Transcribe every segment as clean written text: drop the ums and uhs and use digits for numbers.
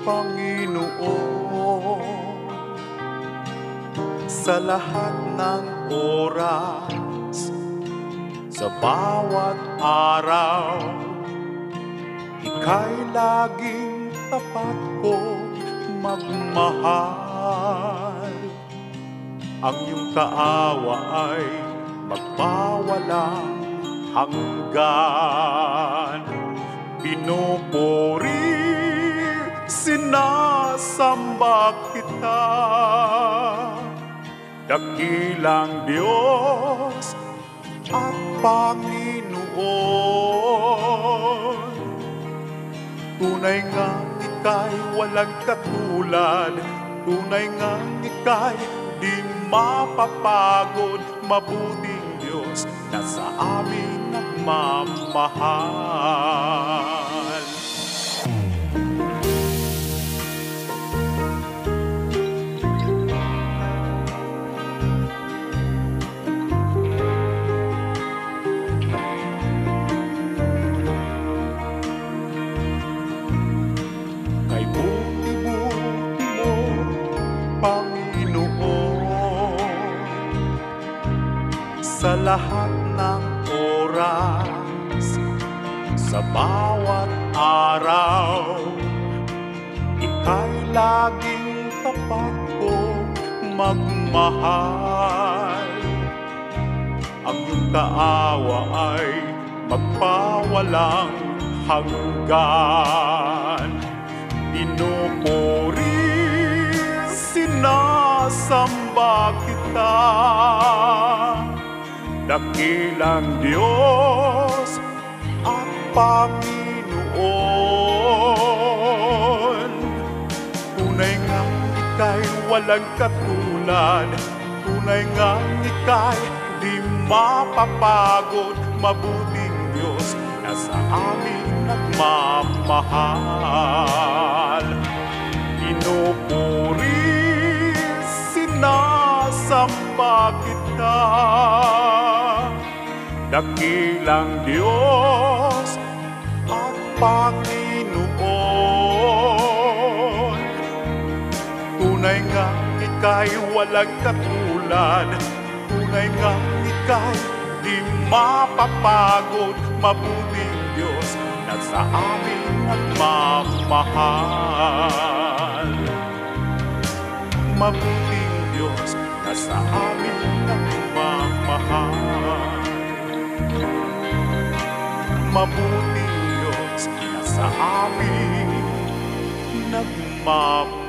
Panginoon, sa lahat ng oras, sa bawat araw, Ika'y laging tapat kong magmahal. Ang iyong kaawa ay magpawalang hanggan. Pinupuri, sinasamba kita, dakilang Diyos at Panginoon. Tunay nga Ika'y walang katulad, tunay nga Ika'y di mapapagod, mabuting Diyos na sa amin nagmamahal. Kay buti-buti mo, Panginoon, sa lahat ng oras, sa bawat araw, Ika'y laging tapat kong magmahal. Ang iyong kaawa ay magpawalang hanggan. Pinupuri, sinasamba kita, dakilang Diyos at Panginoon. Tunay nga Ika'y walang katulad, tunay nga Ika'y di mapapagod, mabuting Diyos na sa amin nagmamahal. Pinupuri, sinasamba kita, dakilang Diyos at Panginoon. Tunay nga Ika'y walang katulad, tunay nga Ika'y di mapapagod, mabuting Diyos na sa amin nagmamahal. Mabuting Diyos na sa amin nagmamahal. Mabuting Diyos na sa amin nagmamahal.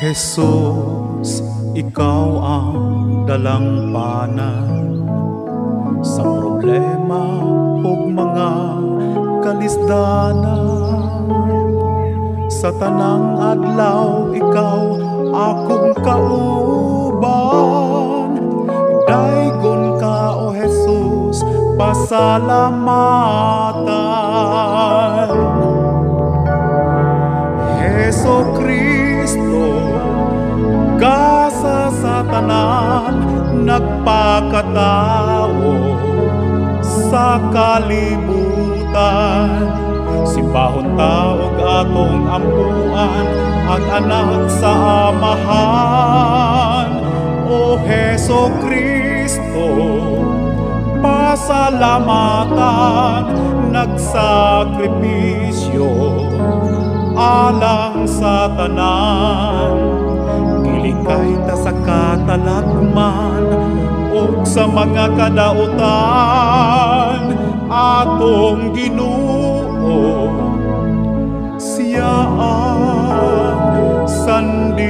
Jesus, Ikaw ang dalampanan sa problema ug mga kalisdanan. Sa tanang adlaw, Ikaw akong kauban. Daygon ka, O Jesus, pasalamatan. Hesus Kristo, ka sa satanan nagpakatao sa kalibutan. Simbahon taog atong ampuan ang anak sa amahan. O Hesus Kristo, pasalamatan, nagsakripisyo alang sa tanan. Gilikay ta sa katalagman o sa mga kadautan. Atong Ginoo, siya ang sandigan.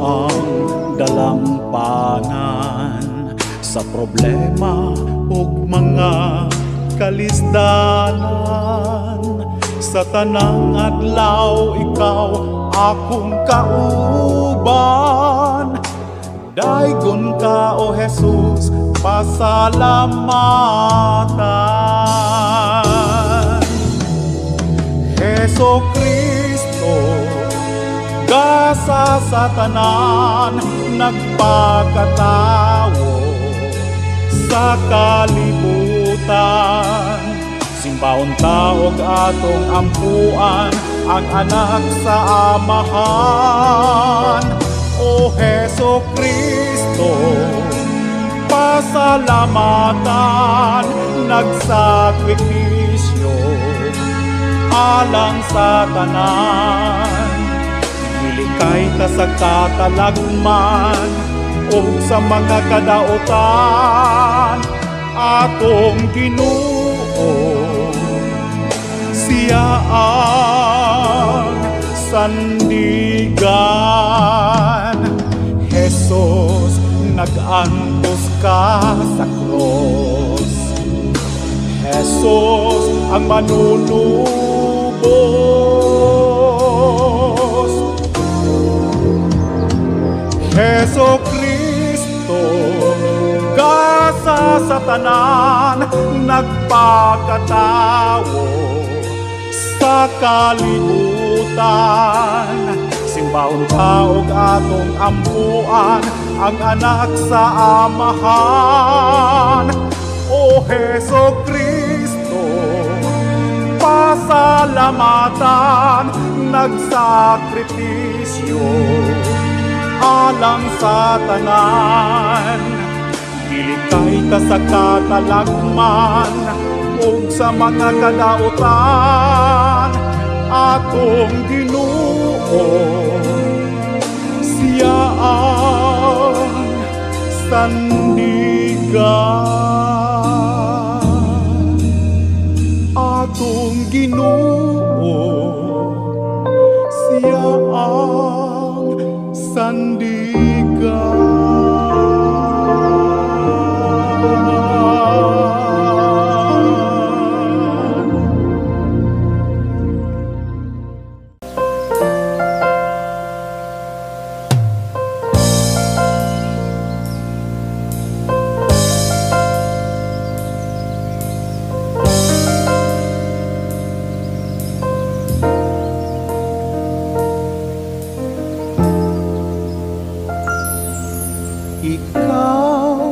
ang dalampanan sa problema ug mga kalisdanan. Sa tanang adlaw ikaw akong kauban, daygon ka o Jesus, pasalamatan. Heso Kristo, gasa sa tanan, nagpakatawo sa kalibutan. Simbahon taog atong ampuan, ang anak sa amahan. O Heso Kristo, pasalamatan, nagsakripisyo alang sa tanan. Gilikay ta sa katalagman o sa mga kadautan, atong Ginoo, siya ang sandigan. Jesus, nag-antos ka sa cross. Jesus, ang manunubos. Heso Kristo, gasa sa tanan, nagpakatawo sa kalibutan. Simbahon taog atong ampuan, ang anak sa amahan. O Heso Kristo, pasalamatan, nagsakripisyo alang sa tanan. Gilikay ta sa katalagman ug sa mga kadautan, atong Ginoo, siya ang sandigan. Atong Ginoo, siya ang sandigan. Ikaw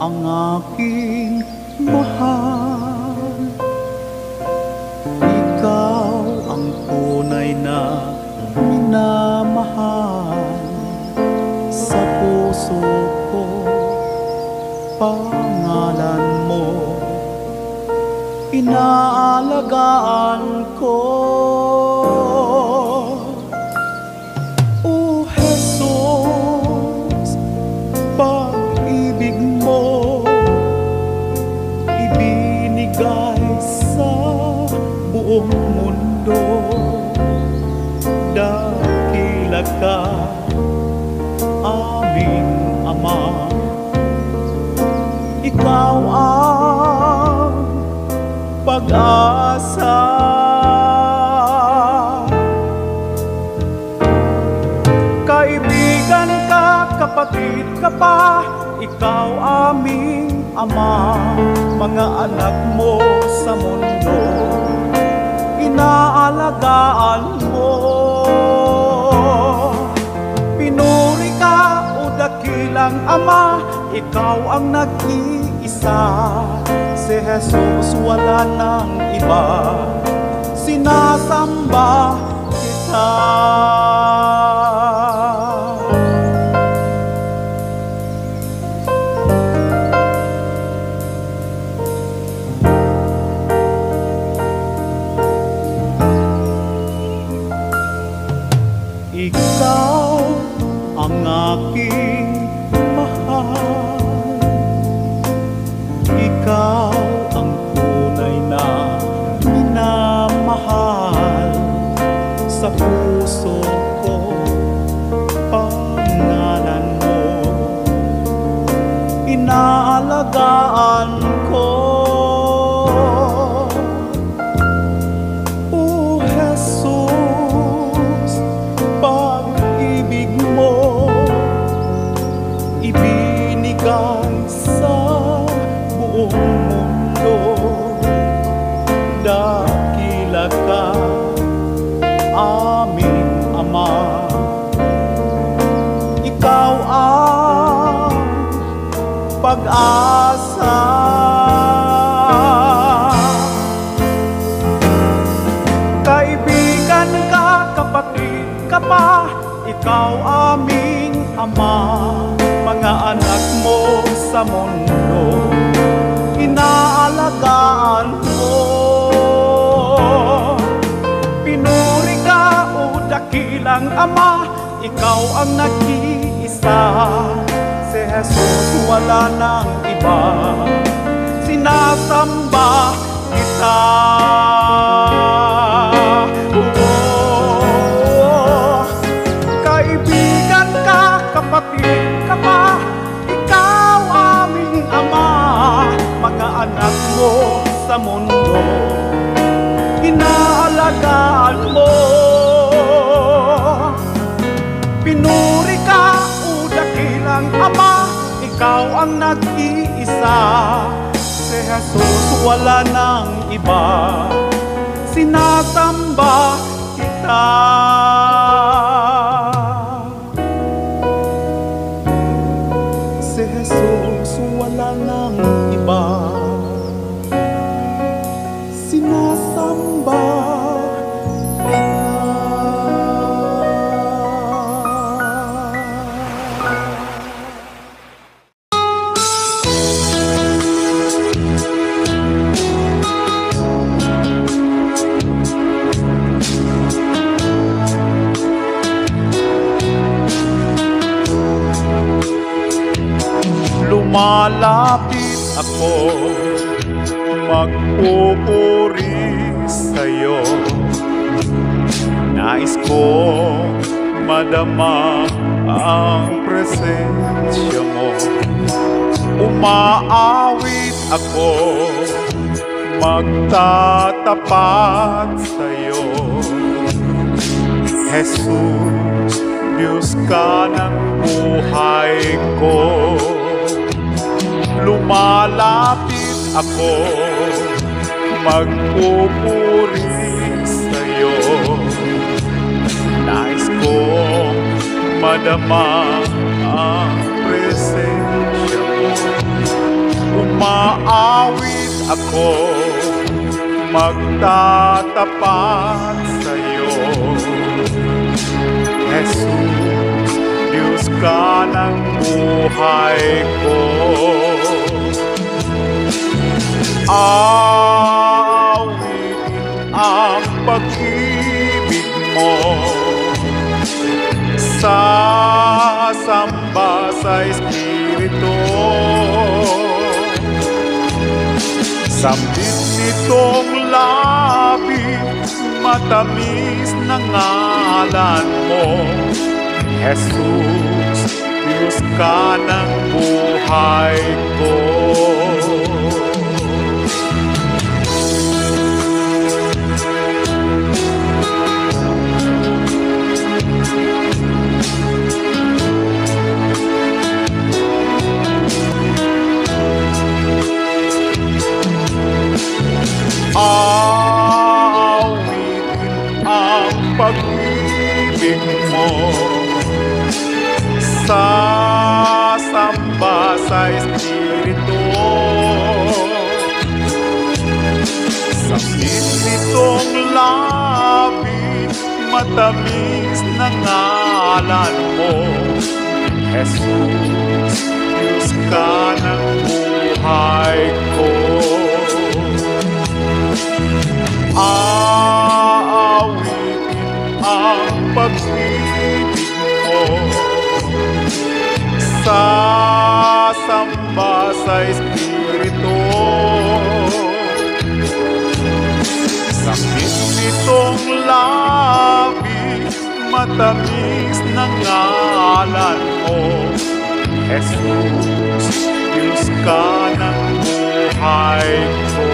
ang aking mahal, ikaw ang tunay na minamahal. Sa puso ko, pangalan mo, inaalagaan ko. O Jesus, pag-ibig mo ibinigay sa buong mundo. Dakila ka, aming Ama, ikaw ang pag-asa. Kaibigan ka, kapatid ka pa, ikaw aming Ama. Mga anak mo sa mundo, inaalagaan mo. Pinuri ka, o dakilang Ama, ikaw ang nag-iisa. Si Jesus, wala nang iba, sinasamba kita. Ikaw ang aking mahal, ikaw ang tunay na minamahal. Sa puso ko, pangalan pag-asa. Kaibigan ka, kapatid ka pa, ikaw aming ama. Mga anak mo sa mundo, inaalagaan mo. Pinuri ka, o dakilang ama, ikaw ang nag-iisa. Si Jesus wala nang iba, sinasamba kita. Kaibigan ka, kapatid ka pa, ikaw aming ama. Mga anak mo sa mundo, inaalagaan mo. Pinuri ka, o dakilang ama, ikaw ang nag-iisa. Si Jesus wala nang iba, sinasamba kita. Si Jesus wala nang iba, sinasamba kita. Lumalapit ako, magpupuri sa'yo. Nais kong madama ang presensya mo. Umaawit ako, magtatapat sa'yo. Jesus, Diyos ka ng buhay ko. Lumalapit ako, magpupuri sa'yo. Nais kong madama ang presensya mo. Umaawit ako, magtatapat sa'yo. Jesus, Diyos ka ng buhay ko. Awitin ang pag-ibig mo, sasamba sa Espiritu. Sambit nitong labi, matamis na ngalan mo. Jesus, Diyos ka ng buhay ko. Awitin ang pag-ibig mo, sasamba sa Espiritu. Sambit nitong labi, matamis na ngalan mo. Jesus, Diyos ka ng buhay ko. Aawitin ang pag-ibig mo, sasamba sa Espiritu. Sambit nitong labi, matamis na ngalan mo. Jesus, Diyos ka ng buhay ko.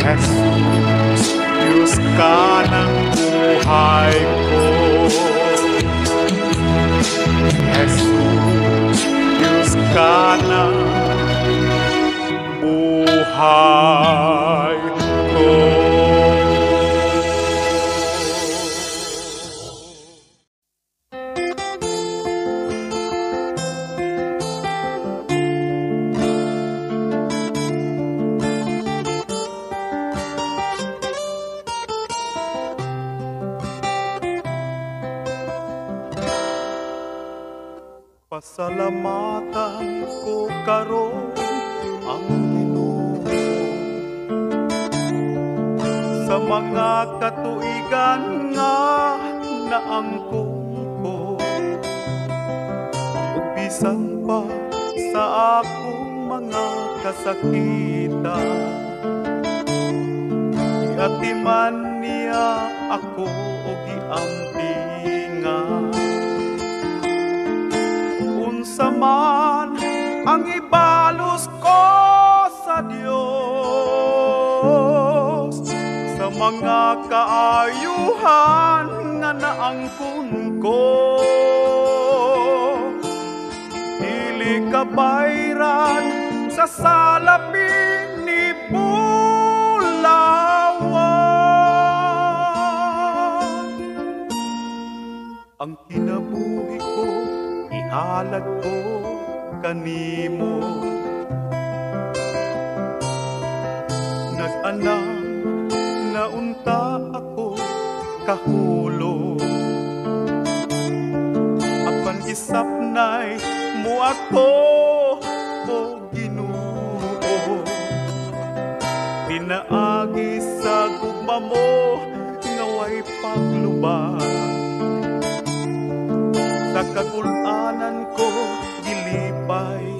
Jesus, Diyos ka ng buhay ko. Jesus, Diyos ka ng buhay ko. Pasalamatan ko karon ang Ginoo sa mga katuigan nga naangkon ko, ug bisan pa sa akong mga kasakitan, giatiman niya ako ug giampingan. Unsa man ang ibalos ko sa Dios sa mga kaayuhan nga naangkon ko, dili kabayran sa salapi ni bulawan. Ang kinabuhi ko ihalad ko kanimo, nag-anang naunta ako kahulo, apan isap nay mo ako o Ginoo, pinaagi sa gugma mo nga way paglubag. Sa kagulanan ko, gilipay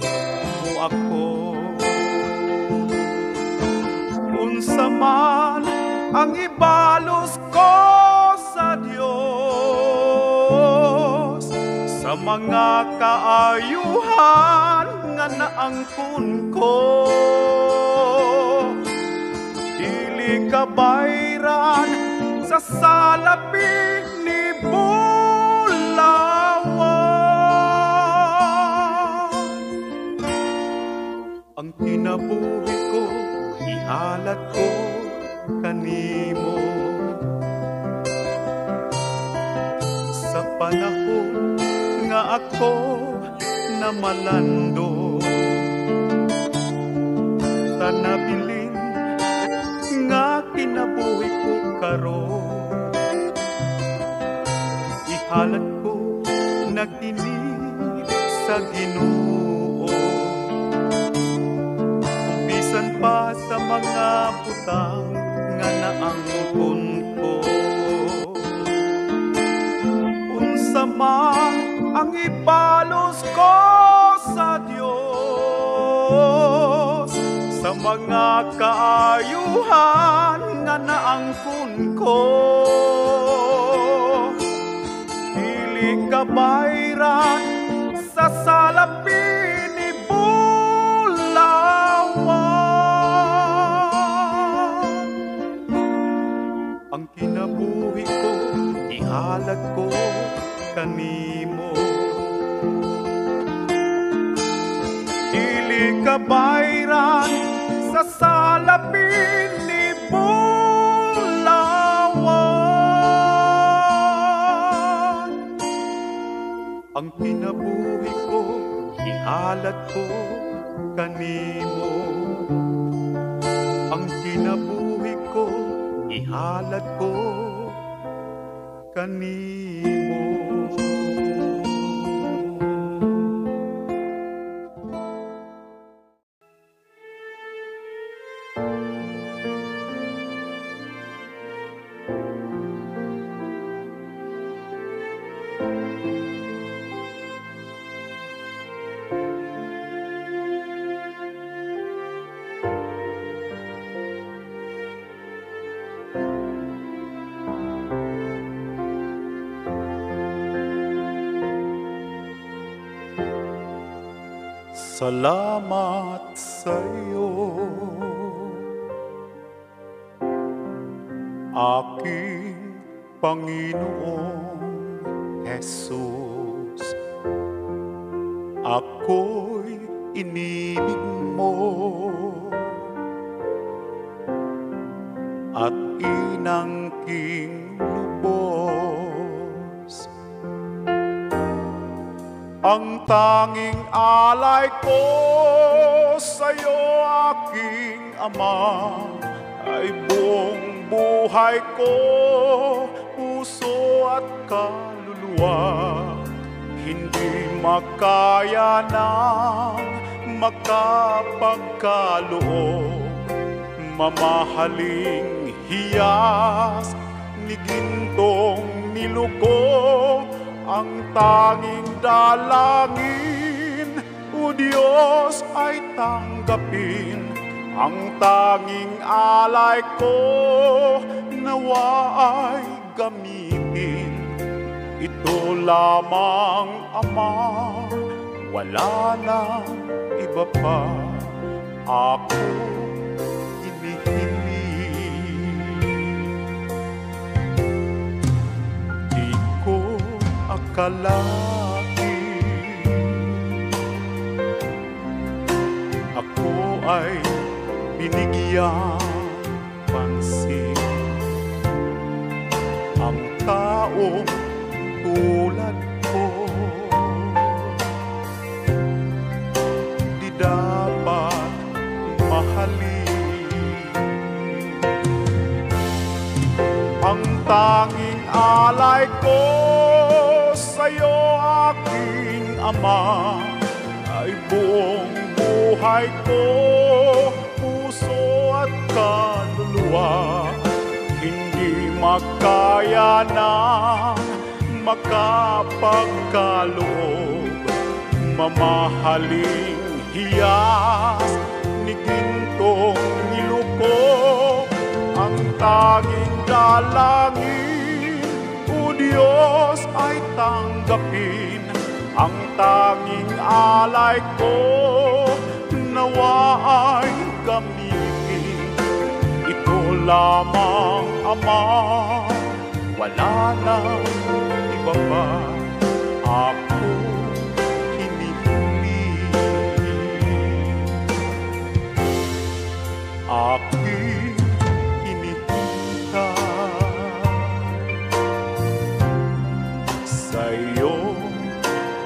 mo ako. Unsa man ang ibalos ko sa Dios sa mga kaayuhan nga naangkon ko, dili kabayran sa salapi ni ang kinabuhi ko, ihalat ko kanimo. Sa panahon nga ako na malando, sa nabilin nga kinabuhi ko karon, ihalat ko na kini sa Ginoo. Pa sa mga butang nga naangkon ko, unsa man ang ibalos ko sa Dios sa mga kaayuhan nga naangkon ko, dili kabayran sa salapi ni bulawan. Ang kinabuhi ko, ihalad ko kanimo, dili kabayran sa salapi ni bulawan. Ang kinabuhi ko, ihalad ko kanimo, ang kinabuhi ko, ihalad ko kanimo. Salamat sa iyo, aking Panginoong Jesus. Ako'y inibig mo at inangking lubos. Ang tanging alay ko sa'yo, aking Ama, ay buong buhay ko, puso at kaluluwa. hindi makaya ng makapagkaloob. Mamahaling hiyas ni gintong niluko, ang tanging dalangin, o Diyos, ay tanggapin. Ang tanging alay ko, nawa ay gamitin. Ito lamang, Ama, wala nang iba pa. Ako akalain ako ay binigyan pansin. Ang taong tulad ko di dapat mahalin. Ang tanging alay ko sa'yo, aking Ama, ay buong buhay ko, puso at kaluluwa. Hindi makaya ng makapagkaloob. Mamahaling hiyas ni gintong niluko, ang tanging dalangin, o Diyos, ay tanggapin. Ang tanging alay ko, nawa ay gamitin. Ito lamang, Ama, wala nang iba pa. Ako hinihiling, aking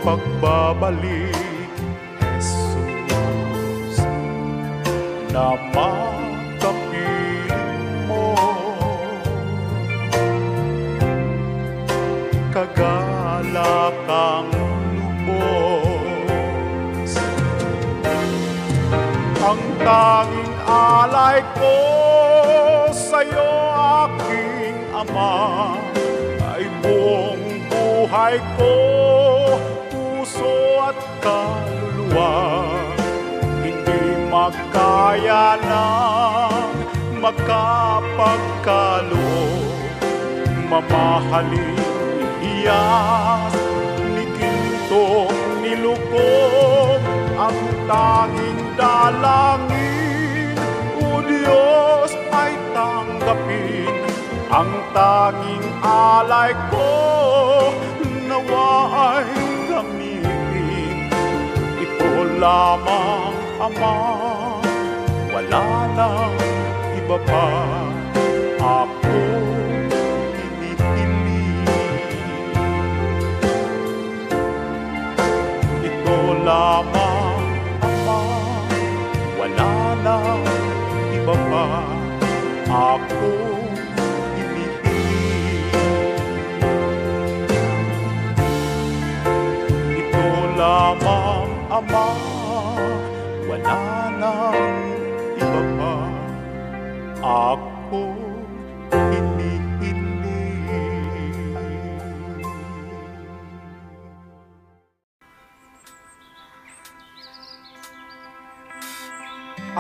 pagbabalik, Jesus, na makapiling mo. Kagalakang lubos, ang tanging alay ko sa'yo, aking Ama, ay buong buhay ko, puso at kaluluwa. Hindi makaya ng makapagkaloob. Mamahaling hiyas ni gintong niluko, ang tanging dalangin, o Diyos, ay tanggapin. Ang tanging alay ko, nawa ay gamitin. Ito lamang, Ama, wala nang iba pa. Ako hinihiling, ito lamang, Ama, wala nang iba pa. Ako lamang, Ama, wala nang iba pa. Ako hinihiling.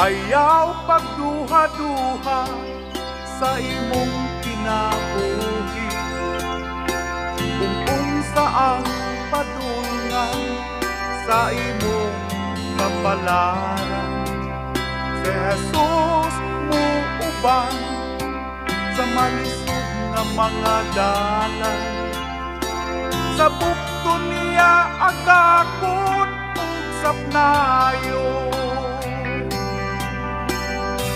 Ayaw pagduha-duha sa imong kinabuhi, kung saan padulngan sa imong kapalaran. Si Jesus muuban sa malisod nga mga dalan, sa bukto niya agakon ug sapnayon.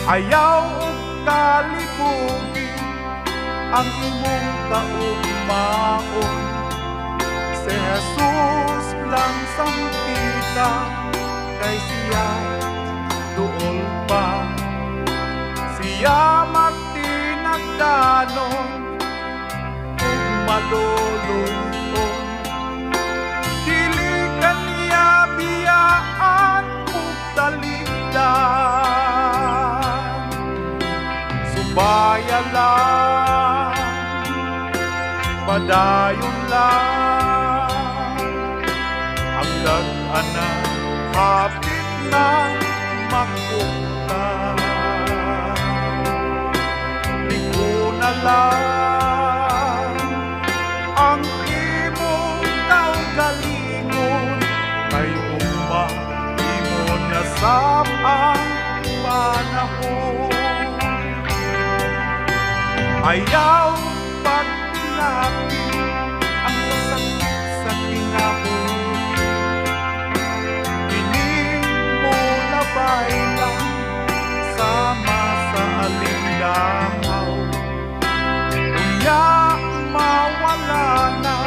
Ayaw ug kalibugi ang imong kaugmaon. Si Jesus lang sampita, kay siya duol pa. Siya magtinagdanon ug malulunton. Di padayon lang ang lag-anan, hapit na makunta. Di ko na lang ang imong kaugalingon, kay umma imo na sa ang panahon. Ayaw pagtilapin ang kasakit sa kinabuhi, piling mo labay lang sama sa alinlangaw. Unya mawala na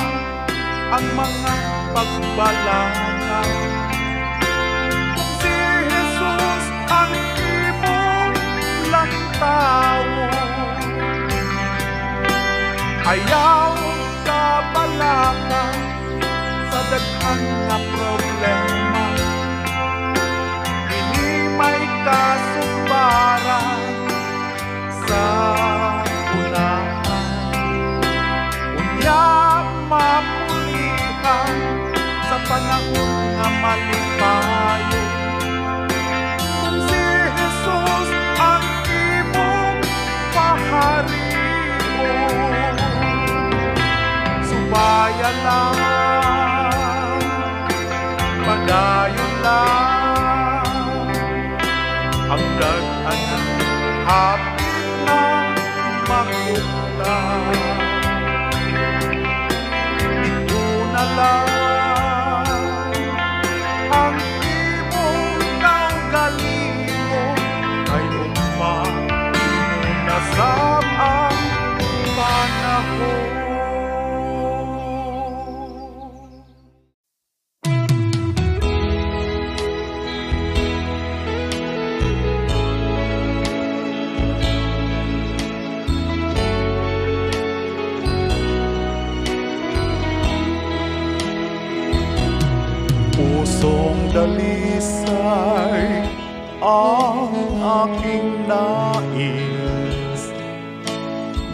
ang mga pagbalangaw. Kung si Jesus ang imong lantawon, ayaw ka balaka sa daghang nga problema. Hindi may kasumbaran sa unahan. Unya mapulihan sa panahon nga malipayon. Kung si Jesus ang imong paharion, subaya lang, padayon lang ang lag-anan, hapit na makunta. Ito na lang ang imong kaugalingon, kay umma imo na sa ang panahon. Pusong dalisay ang aking nais,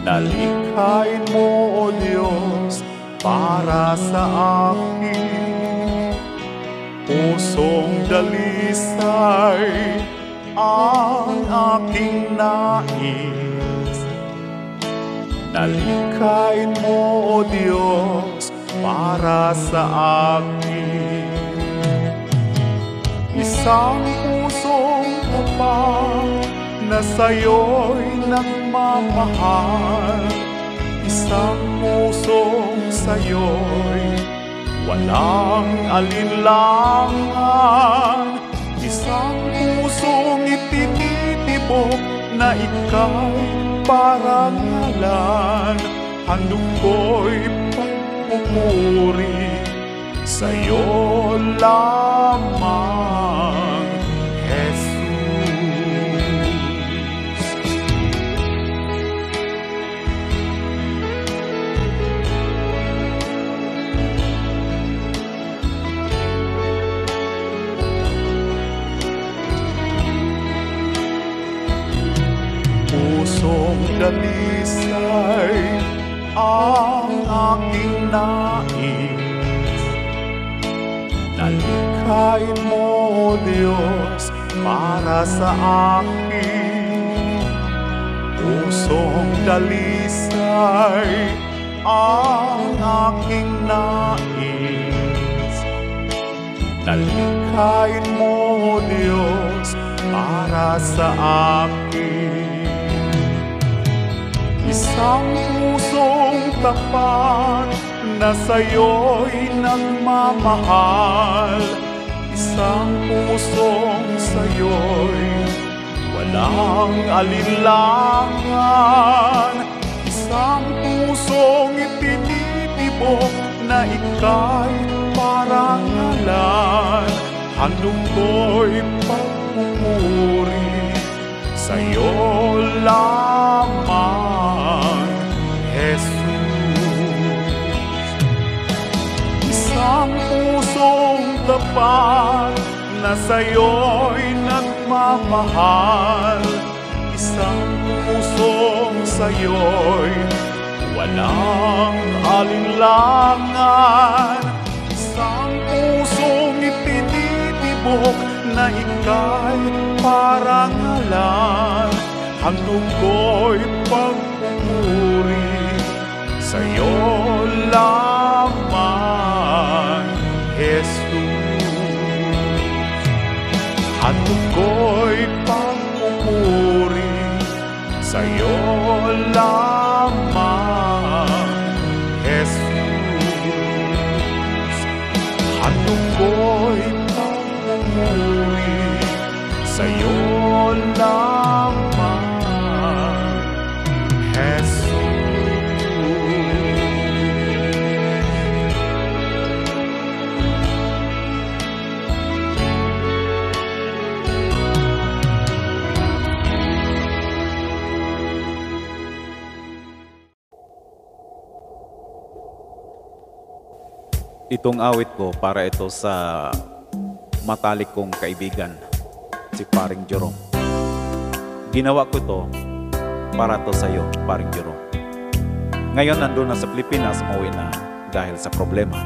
nalikhain mo, O Diyos, para sa akin. Pusong dalisay ang aking nais, nalikhain mo, O Diyos, para sa akin. Isang pusong tapat na sa'yo'y nagmamahal, isang pusong sa'yo'y walang alinlangan, isang pusong itinitibok na ika'y parangalan. Handog ko'y pagpupuri sa'yo lamang, Jesus. Pusong dalisay ang aking nais, nalikhain mo, O Diyos, para sa akin. Pusong dalisay ang aking nais, nalikhain mo, O Diyos, para sa akin. Isang pusong tapat na sa'yo'y nagmamahal, isang pusong sa'yo'y walang alinlangan, isang pusong itinitibok na ika'y parangalan. Handog ko'y pagpupuri sa'yo lamang, Jesus. Isang pusong tapat na sa'yo'y nagmamahal, isang pusong sa'yo'y walang alinlangan. Isang pusong itinitibok na ika'y parangalan. Handog ko'y pagpupuri sa'yo lamang, Jesus. Handog ko'y pagpupuri sa'yo lamang, Jesus. Handog ko'y pagpupuri sa'yo lamang, Jesus. Itong awit ko para ito sa matalik kong kaibigan, si Paring Jerome. Ginawa ko ito para to sa iyo, Paring Jerome. Ngayon nandun na sa Pilipinas, umuwi na dahil sa problema.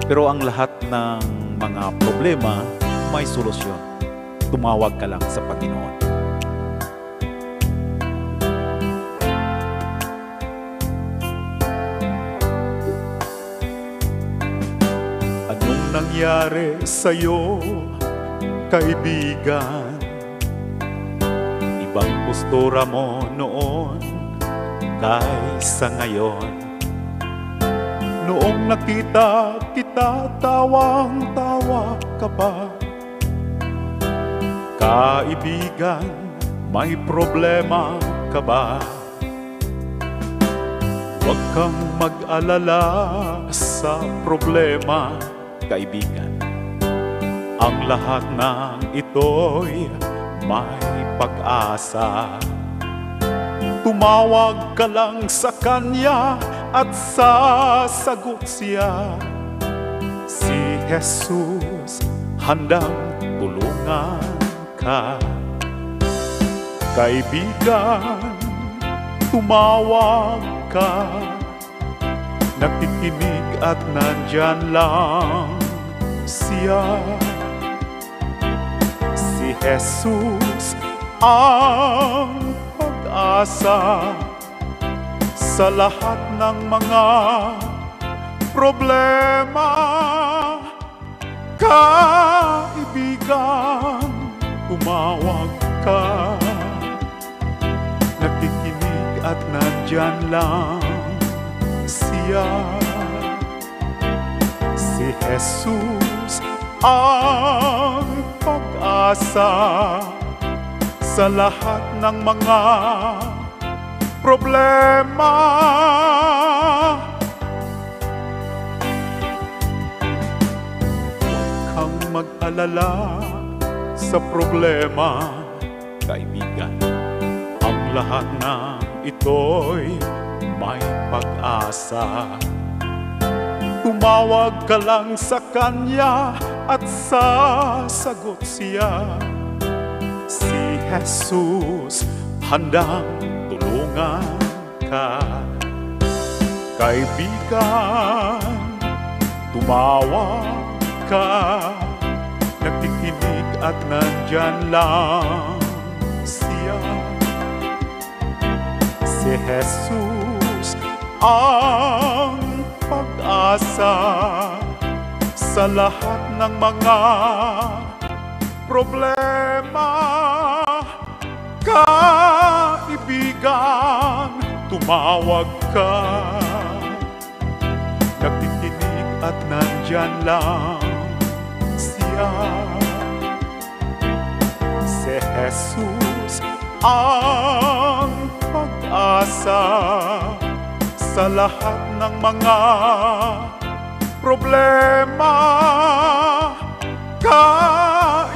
Pero ang lahat ng mga problema may solusyon. Tumawag ka lang sa Panginoon. Anong nangyari sa'yo, kaibigan? Ibang postura mo noon kaysa ngayon. Noong nakita kita, tawang-tawa ka pa. Kaibigan, may problema ka ba? Huwag kang mag-alala sa problema, kaibigan. Ang lahat ng ito'y may pag-asa. Tumawag ka lang sa Kanya at sasagot siya. Si Jesus handang tulungan ka. Kaibigan, tumawag ka. Nakikinig at nandyan lang siya. Si Jesus ang pag-asa sa lahat ng mga problema. Kaibigan, tumawag ka. Nakikinig at nandyan lang siya. Si Jesus ang pag-asa sa lahat ng mga problema. Huwag kang mag-alala sa problema, kaibigan. Ang lahat ng ito'y may pag-asa. Tumawag ka lang sa Kanya at sasagot siya. Si Jesus handang tulungan ka. Kaibigan, tumawag ka. Nakikinig at nandyan lang siya. Si Jesus ang pag-asa sa lahat ng mga problema. Kaibigan, tumawag ka. Nakikinig at nandyan lang siya. Si Jesus ang pag-asa sa lahat ng mga problema.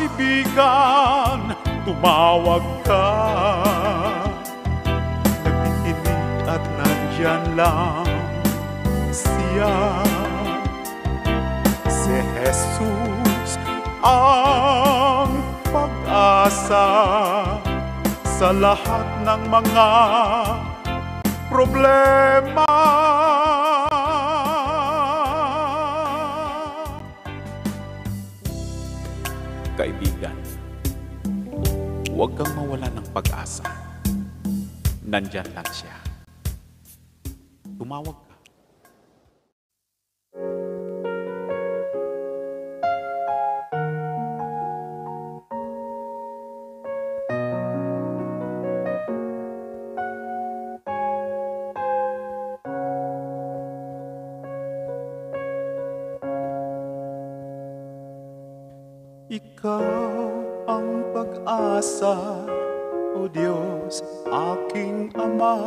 Kaibigan, tumawag ka. Nakikinig at nandyan lang siya. Si Jesus ang pag-asa sa lahat ng mga problema. problema. Kaibigan, huwag kang mawala ng pag-asa. Nandyan lang siya. Tumawag ka. Ikaw ang pag-asa, O Diyos, aking Ama.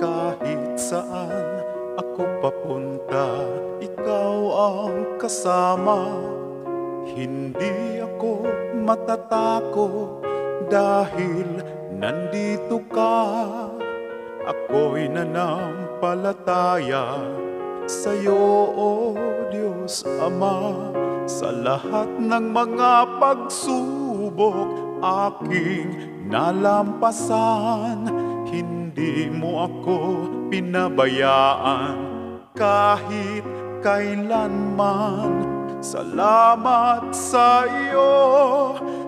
Kahit saan ako papunta, Ikaw ang kasama. Hindi ako matatakot dahil nandito ka. Ako'y nanampalataya sa'yo, O Diyos Ama. Sa lahat ng mga pagsubok aking nalampasan, hindi mo ako pinabayaan kahit kailanman. Salamat sa iyo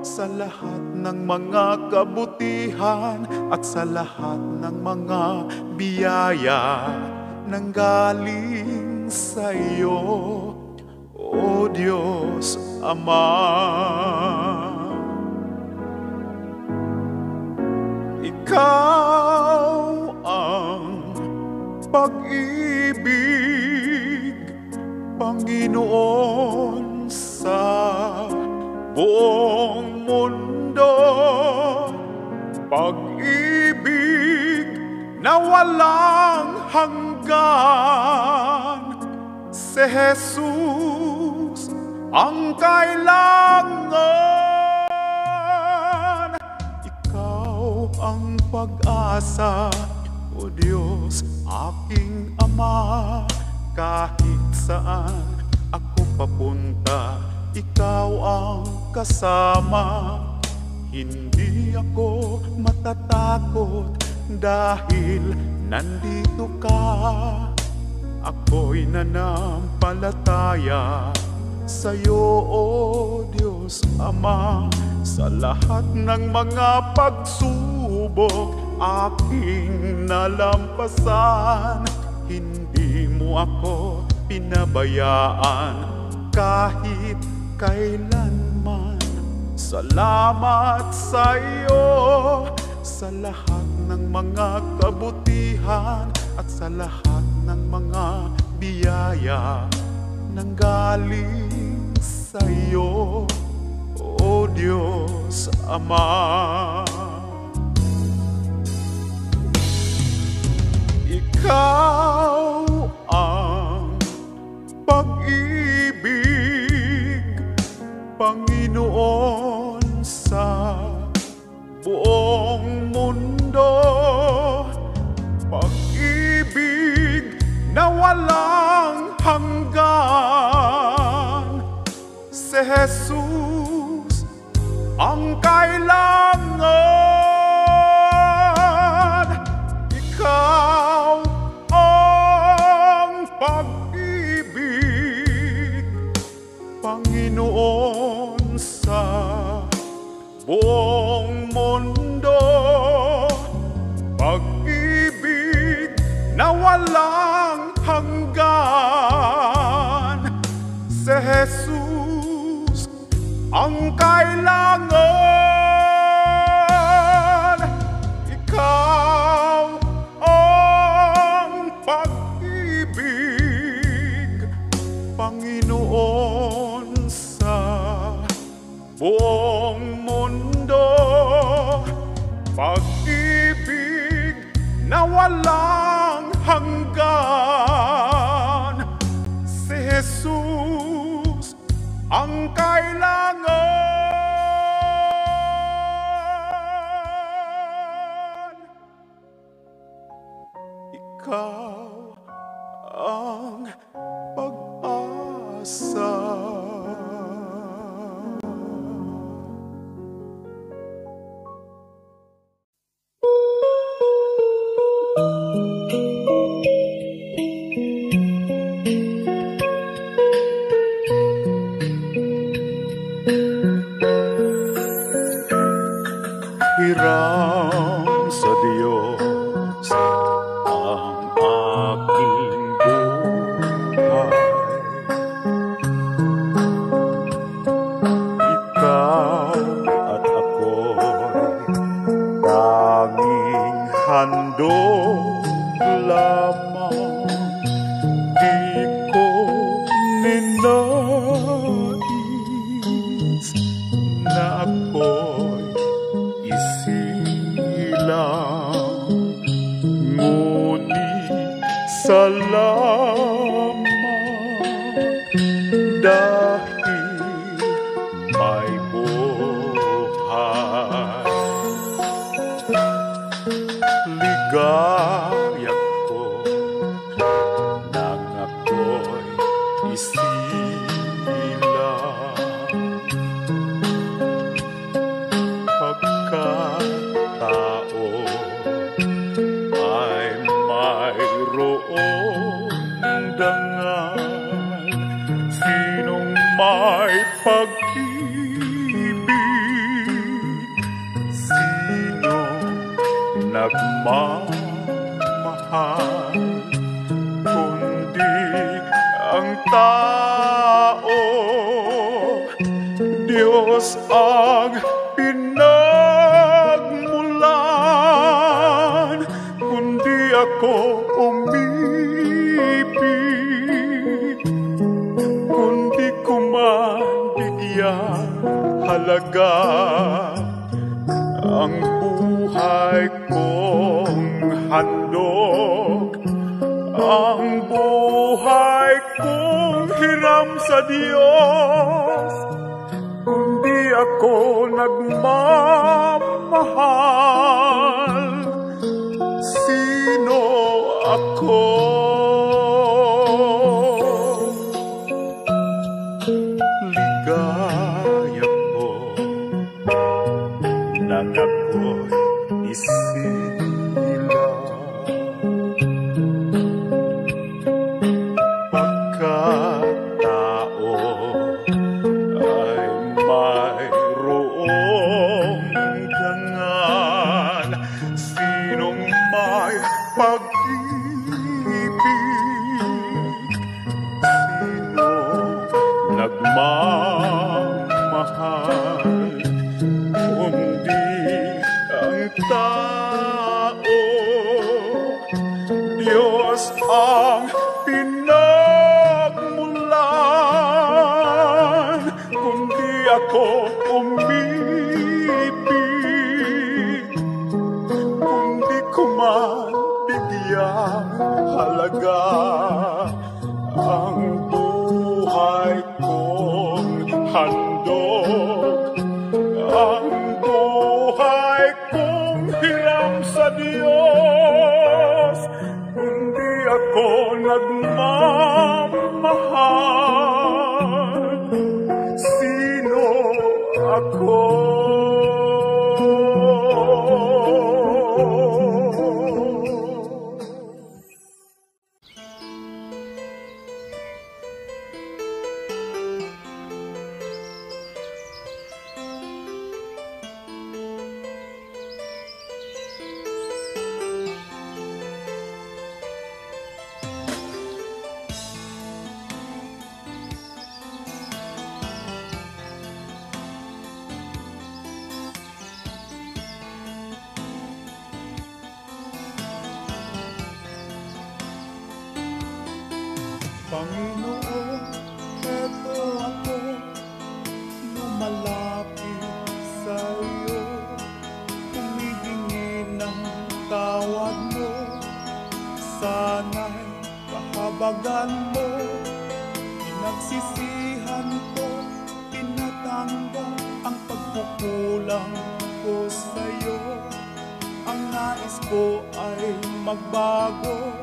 sa lahat ng mga kabutihan at sa lahat ng mga biyaya nanggaling sa iyo, O Diyos Ama. Ikaw ang pag-ibig, Panginoon, sa buong mundo. Pag-ibig na walang hanggan, si Jesus ang kailangan. Ikaw ang pag-asa, O Diyos, aking Ama. Kahit saan ako papunta, Ikaw ang kasama. Hindi ako matatakot dahil nandito ka. Ako'y nanampalataya sa'yo, O Diyos Ama. Sa lahat ng mga pagsubok aking nalampasan, hindi mo ako pinabayaan kahit kailanman. Salamat sa iyo sa lahat ng mga kabutihan at sa lahat ng mga biyaya nanggaling sa iyo, O Diyos Ama. Ikaw ang pag-ibig, Panginoon, sa buong mundo. Pag-ibig na walang hanggan, si Jesus ang kailangan. Ikaw ang pag-ibig, Panginoon, sa buong mundo. Pag-ibig na walang hanggan, si Jesus ang kailangan. Ikaw ang pag-ibig, Panginoon, sa buong mundo. Pag-ibig na walang hanggan, si Jesus ang kailangan. Ikaw ang pag-asa. nais na ako'y isilang, ngunit salamat dahil may buhay. Ligaya ko nang ako'y isilang, pagkatao ay mayroong dangal. Sinong may pag-ibig, sino nagmamahal, kundi ang tao. Diyos ang pinagmulan, kundi ako umibig, kundi ko man bigyan halaga ang buhay kong handog, ang buhay kong hiram sa Diyos, kundi ako nagmamahal. Sino ako? Ligaya ko nang ako'y isilang, pagkatao ay mayroong dangal. Sinong may pag-ibig, sino nagmamahal, kundi ang tao. Diyos ang pinagmulan, kundi ako umibig, kundi ko man bigyang halaga ang buhay kong handog, ang buhay kong hiram sa Diyos, kundi ako nagmamahal. Sino ako? Panginoon, eto ako, lumalapit sa iyo, humihingi ng tawad mo, sana'y kahabagan mo. Pinagsisihan ko, tinatanggap ang pagkukulang ko sa iyo. Ang nais ko ay magbago,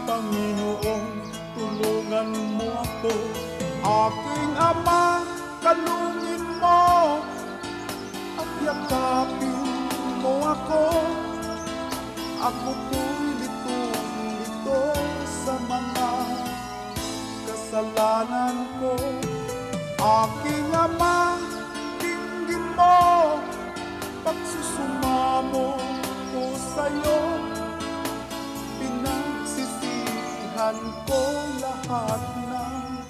Panginoon, tulungan mo ako. Aking Ama, kalungin mo at yakapin mo ako. Ako po'y litong-lito sa mga kasalanan ko. Aking Ama, dinggin mo pagsusumamo ko sa'yo. Pinagsisihan ko lahat ng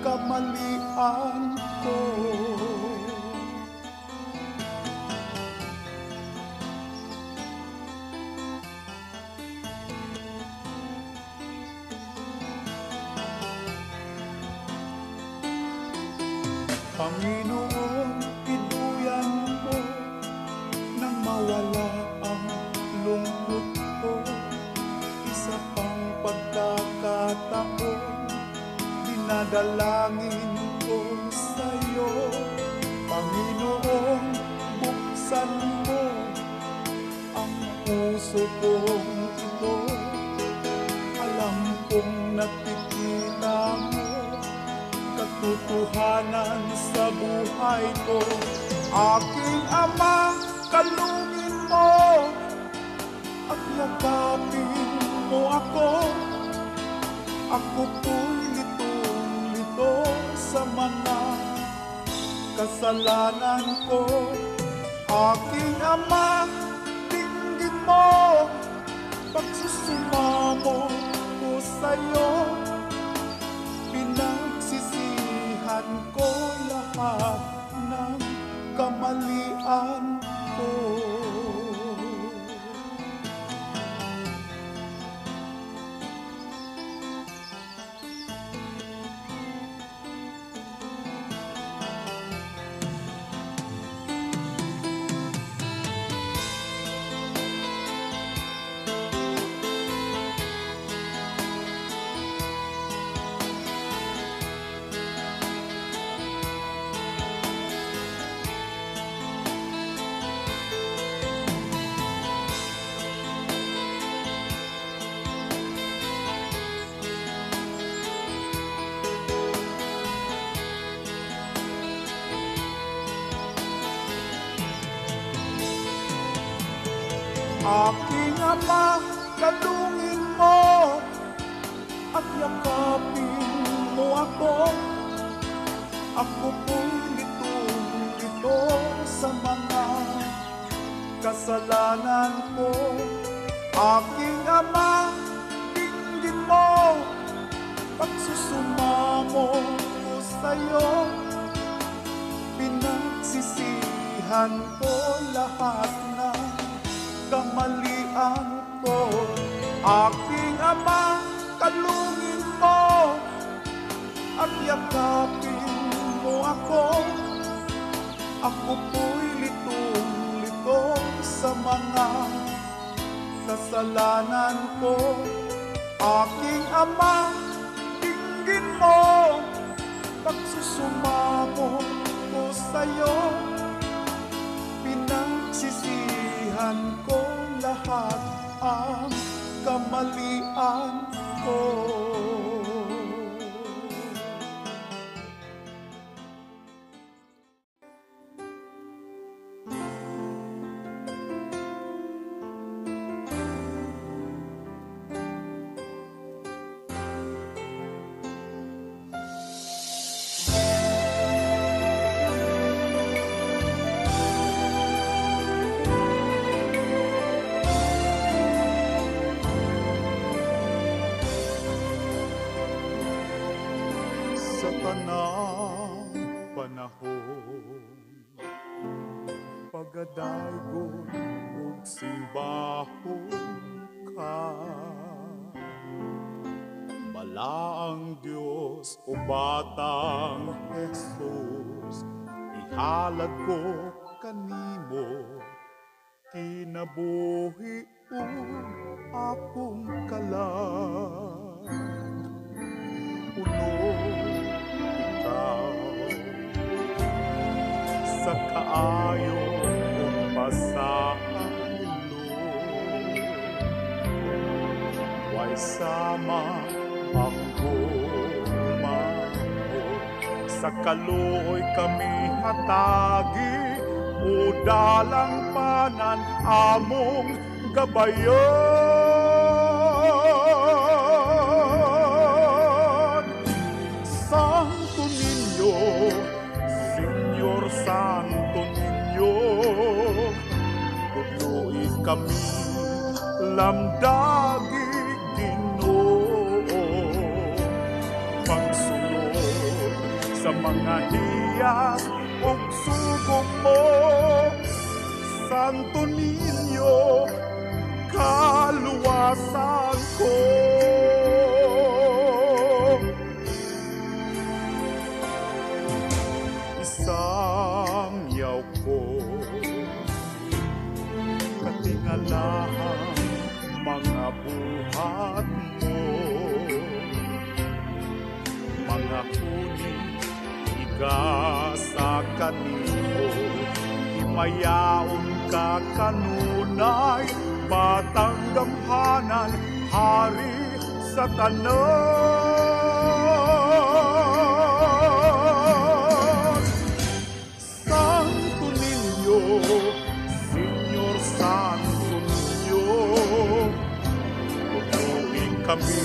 kamalian ko. Panginoon, iduyan mo nang mawala ang lungkot ko. Isa pang pagkakataon, dinadalangin ko sa'yo. Panginoon, buksan mo ang puso kong ito. Alam kong nakikita mo katotohanan sa buhay ko. Aking Ama, kalungin mo at yakapin mo ako. Ako po'y litong-lito sa mga kasalanan ko. Aking Ama, dinggin mo pagsusumamo ko sa'yo. Pinagsisihan ko lahat ng kamalian ko. Aking Ama, kalungin mo at yakapin mo ako. Ako po'y litong-lito sa mga kasalanan ko. Aking Ama, dinggin mo pagsusumamo ko sa'yo. Pinagsisihan ko lahat ng kamalian ko. Aking Ama, kalungin mo at yakapin mo ako. Ako po'y litong-lito sa mga kasalanan ko. Aking Ama, dinggin mo pagsusumamo ko sa'yo. Pinagsisihan ko lahat ang kamalian ko. Sa tanang panahon, pagadaygon ug simbahon ka. Balaang Diyos o batang Jesus, ihalad ko kanimo. Kinabuhi ug akong kalag. Puno ikaw sa kaayo kong pasahilo. Way sama ako umabot, sa kaluoy kami hatagi, o dalang panan among gabayon. Santo Niño, Señor Santo Niño, tudloy kami lamdagi Ginoo. Pagsunod sa mga hiyas ug sugong mo, Santo Niño, kaluwasan ko. isang yaw ko. Katingalahan mga buhat mo, mga huni iga sa kanimo, himayaon ka kanunay, batang gamhanan, hari sa tanan. Santo Niño, Señor Santo Niño, tutuin kami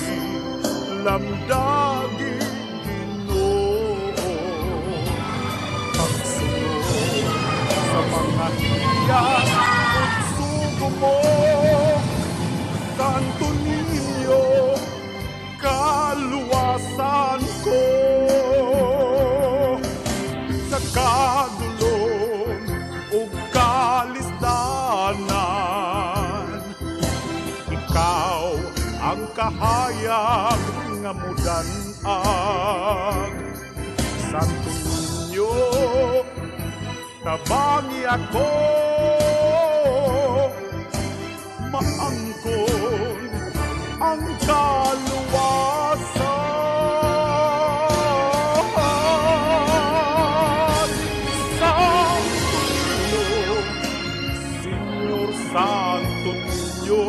lamdagi Ginoo, pagsunod sa mga hiyas at sugo mo. Santo Niño, kaluwasan ko sa kadulong o kalisdanan. Ikaw ang kahayag nga mudan-ag. Santo Niño, tabangi ako, maangkon ang kaluwasan. Santo Niño, Señor Santo Niño,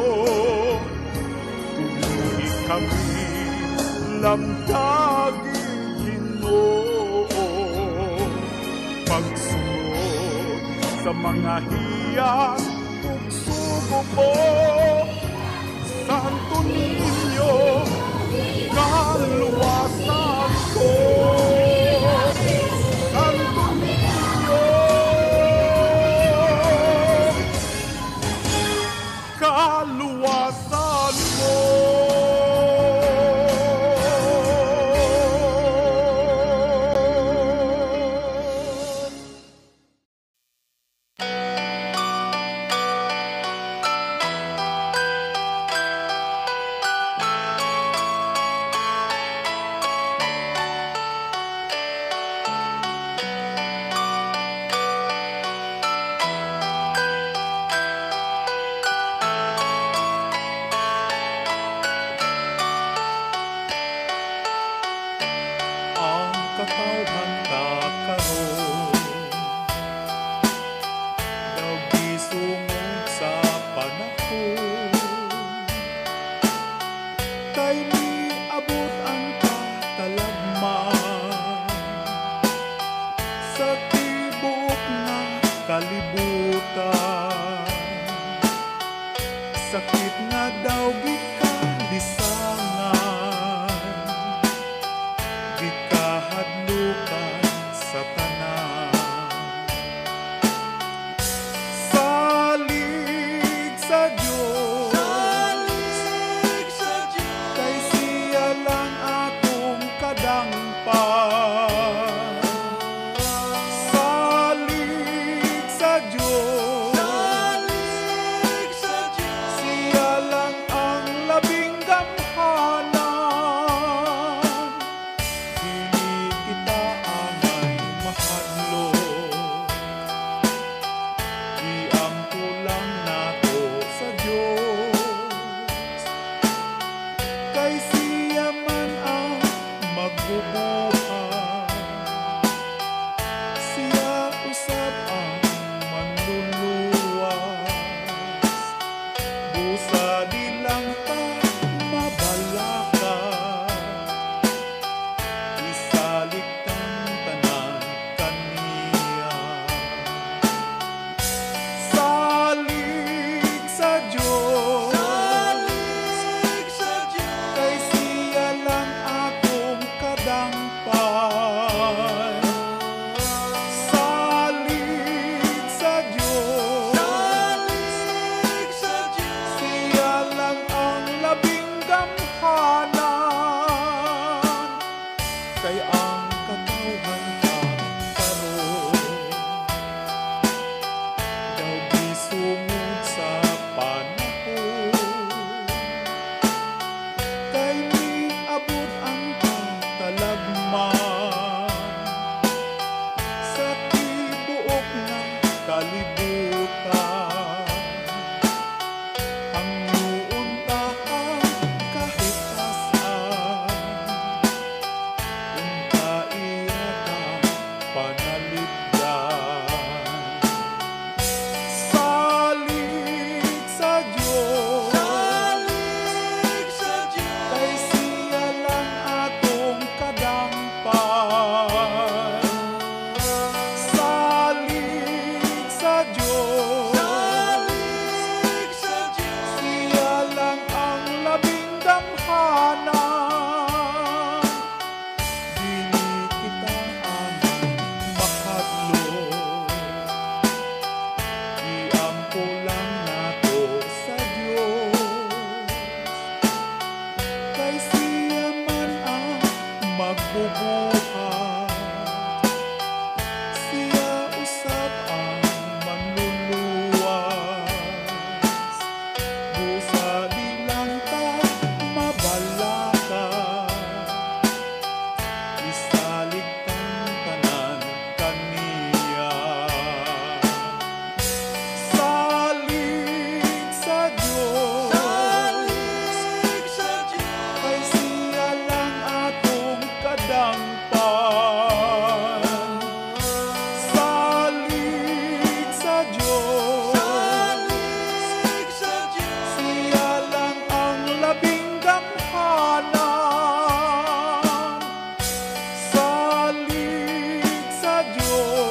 tumuhi kami lamdagi Ginoo, pagsunod sa mga hiyas ug sugo mo. Santo Niño, kaluwasan ko. Santo Niño, kaluwasan mo. Ang katawhan ka karon, daw gisungod sa panahon, kay miabot ang katalagman sa tibok nga kalibutan. Sakit nga daw gikan lisangan, gikahadlukan sa tanan. Salig sa Diyos, kay siya lang atong kadangpan. Salig sa Diyos, sa Diyos.